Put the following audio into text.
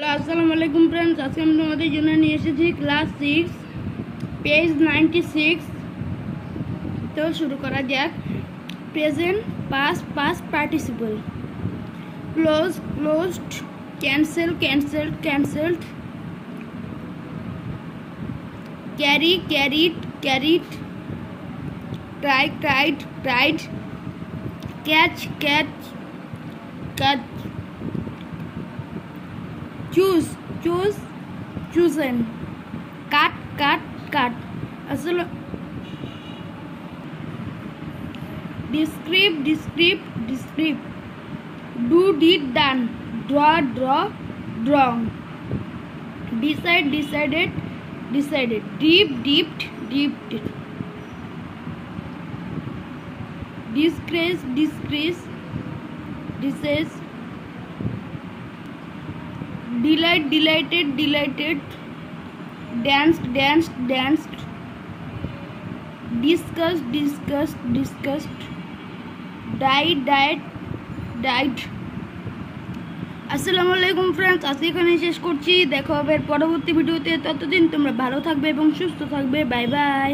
আসসালামু আলাইকুম फ्रेंड्स, আজকে আমি তোমাদের জন্য নিয়ে এসেছি ক্লাস 6 পেজ 96। তো শুরু করা যাক। Present, past, past participle. Close, closed. Cancel, cancelled, cancelled. Carry, carried, carried. Try, tried, tried. Catch, catch, catch. Choose, choose, chosen। Cut, cut, cut. আসলে describe, describe, describe. Do, did, done. Draw, draw, drawn. Decide, decided, decided. Dip, dipped, dipped. Disgrace, disgrace, ডিসেস। Delight, delighted, delighted. Danced, danced, danced. Discussed, discussed, discussed. Died, died, died. আসসালামু আলাইকুম friends, আজকে এখানে শেষ করছি। দেখা হবে পরবর্তী ভিডিওতে। ততদিন তোমরা ভালো থাকবে এবং সুস্থ থাকবে। Bye bye.